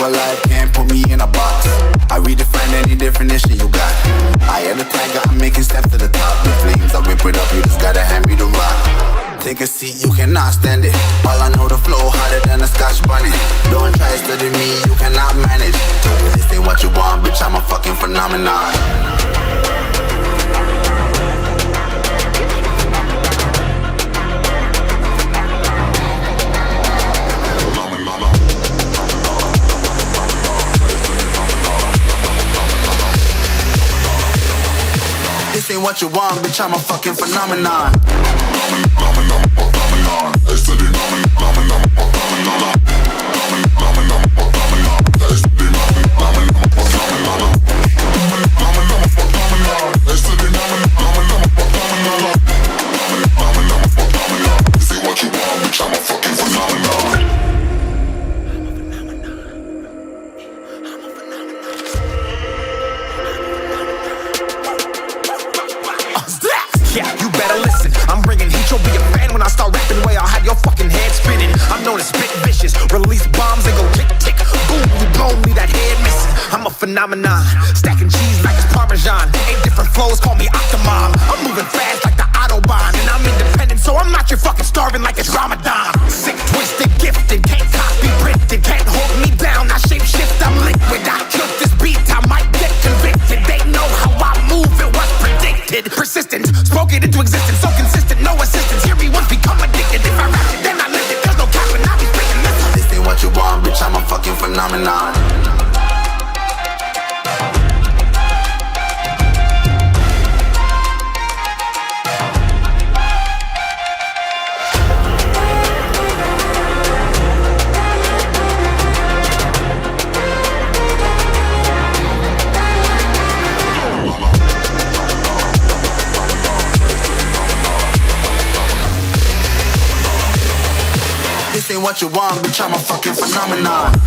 alive, can't put me in a box. I redefine any definition you got. I am the tiger, I'm making steps to the top. The flames, I whip it up, you just gotta hand me the rock. Take a seat, you cannot stand it. All I know, the flow harder than a Scotch bunny. Don't try studying me, you cannot manage. This ain't what you want, bitch, I'm a fucking phenomenon. This ain't what you want, bitch, I'm a fucking phenomenon. Phenomenon, stacking cheese like it's Parmesan. 8 different flows, call me Octomom. I'm moving fast like the Autobahn, and I'm independent, so I'm not your fucking starving like it's Ramadan. Sick, twisted, gifted, can't copy, printed, can't hold me down. I shape shift, I'm liquid. I killed this beat, I might get convicted. They know how I move, it was predicted. Persistent, spoke it into existence, so consistent, no assistance. Hear me once, become addicted. If I rap it, then I live it. There's no cap, and I be speaking this. This ain't what you want, bitch, I'm a fucking phenomenon. This ain't what you want, bitch, I'm a fucking phenomenon.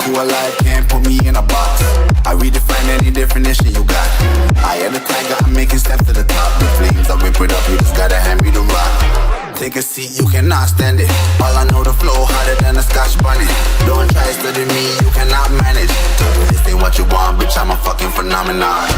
Alive, can't put me in a box. I redefine any definition you got. I am the tiger, I'm making steps to the top. The flames, I whip it up, you just gotta hand me the rock. Take a seat, you cannot stand it. All I know, the flow harder than a Scotch bunny. Don't try studying me, you cannot manage. This ain't what you want, bitch, I'm a fucking phenomenon.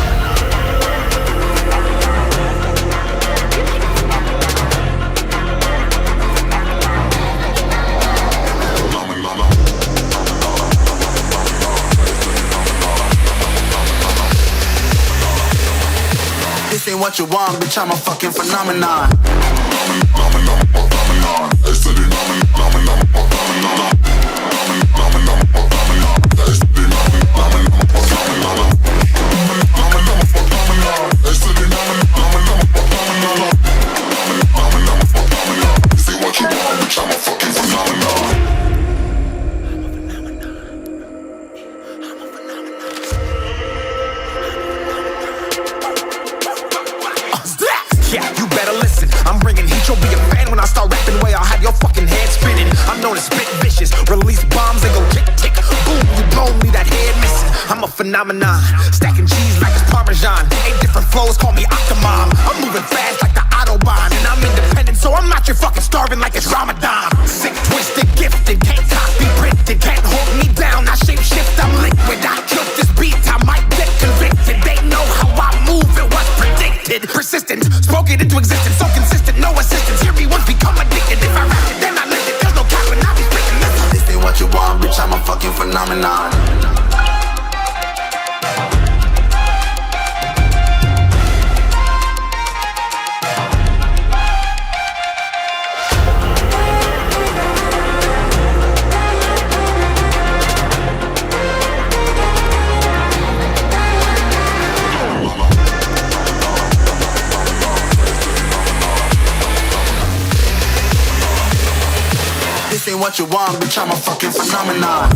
This ain't what you want, bitch, I'm a fucking phenomenon. Yeah, you better listen. I'm bringing heat, you'll be a fan when I start rapping. Way I'll have your fucking head spinning. I'm known as spit vicious, release bombs and go tick tick. Boom, you blow me, that head missing. I'm a phenomenon, stacking cheese like it's Parmesan. 8 different flows, call me Octomom. I'm moving fast like the Autobahn, and I'm independent, so I'm not your fucking starving like it's Ramadan. Sick, twisted, gifted, can't copy, printed, can't hold me down. I shape shift, I'm liquid. I killed this beat, I might get convicted. They know how I move, it was predicted. Persistent, spoke it into existence, so consistent, no assistance. Hear me once, become addicted. If I rap it, then I live it. There's no cap, and I be speaking this. This ain't what you want, bitch, I'm a fucking phenomenon. what you want, bitch, I'm a fucking phenomenon.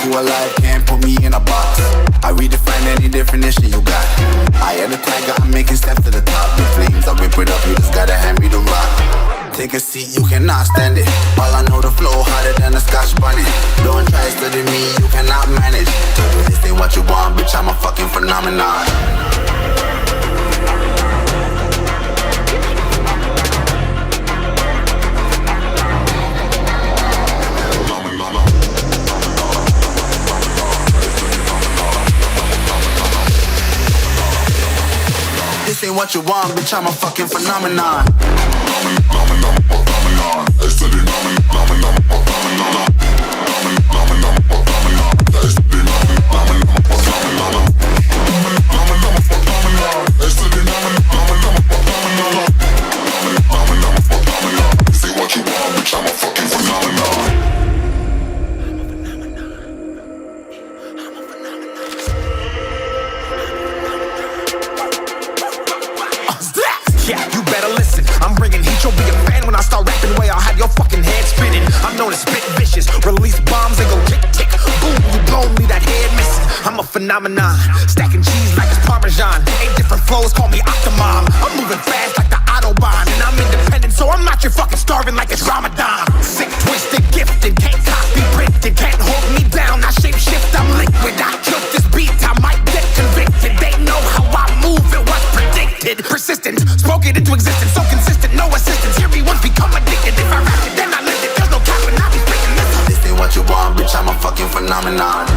You alive, can't put me in a box. I redefine any definition you got. I am the tiger, I'm making steps to the top. The flames, I whip it up, you just gotta hand me the rock. Take a seat, you cannot stand it. All I know, the flow harder than a Scotch bunny. Don't try studying me, you cannot manage. This ain't what you want, bitch, I'm a fucking phenomenon. This ain't what you want, bitch, I'm a fucking phenomenon. Yeah, you better listen. I'm bringing heat, you'll be a fan when I start rapping. Way I'll have your fucking head spinning. I'm known as spit vicious, release bombs and go tick tick. Boom, you blown me that head missing. I'm a phenomenon, stacking cheese like it's Parmesan. 8 different flows, call me Octomom. I'm moving fast like the Autobahn, and I'm independent, so I'm not your fucking starving like it's Ramadan. Sick, twisted, gifted, can't copy, printed, can't hold me down. I shape shift, I'm liquid. I killed this beat, I might get convicted. They know how I move, it was predicted. Persistent, spoke it into existence, so consistent, no assistance. Hear me once, become addicted. If I rap it, then I live it. There's no cap, and I'll be spitting this. This ain't what you want, bitch, I'm a fucking phenomenon.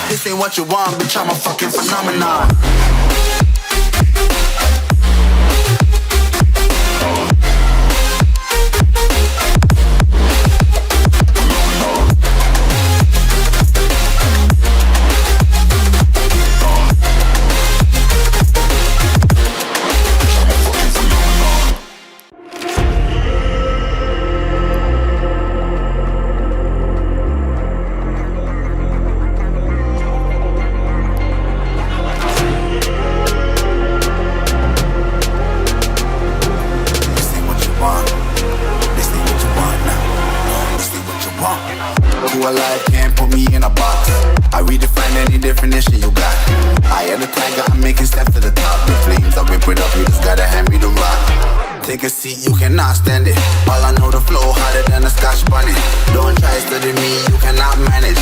This ain't what you want, bitch, I'm a fucking phenomenon. You alive, can't put me in a box. I redefine any definition you got. I am the tiger, I'm making steps to the top. The flames, I whip it up, you just gotta hand me the rock. Take a seat, you cannot stand it. All I know, the flow harder than a Scotch bunny. Don't try studying me, you cannot manage.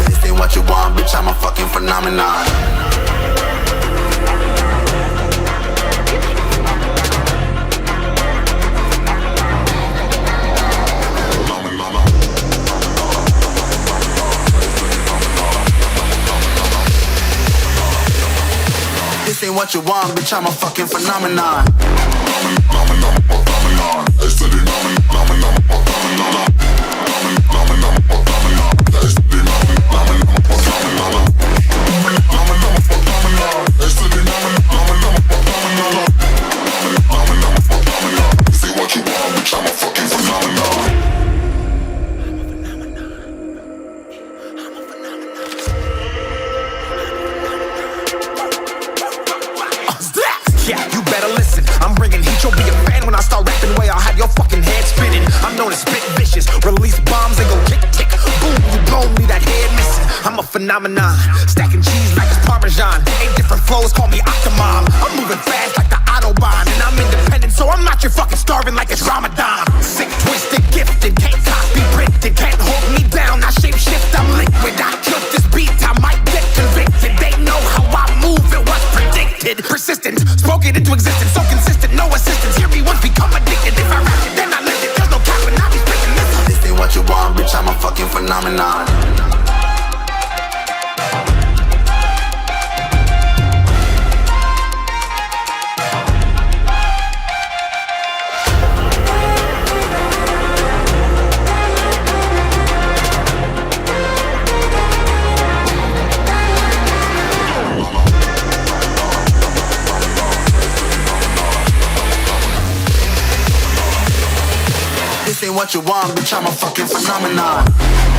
This ain't what you want, bitch, I'm a fucking phenomenon. This ain't what you want, bitch, I'm a fucking phenomenon. Yeah, you better listen. I'm bringing heat, you'll be a fan when I start rapping. Way I'll have your fucking head spinning. I'm known as spit vicious, release bombs and go tick tick. Boom, you blown me that head missing. I'm a phenomenon, stacking cheese like it's Parmesan. 8 different flows, call me Octomom. I'm moving fast like the Autobahn, and I'm independent, so I'm not your fucking starving like it's Ramadan. Sick, twisted, gifted, can't copy, printed, can't hold me down. I shape shift, I'm liquid. I killed this beat, I might get convicted. They know how I move, it was predicted. Persistent, spoke it into existence, so consistent, no assistance. Hear me once, become addicted. If I rap it, then I live it. There's no cap and I be spitting this. This ain't what you want, bitch, I'm a fucking phenomenon. This ain't what you want, bitch, I'm a fucking phenomenon.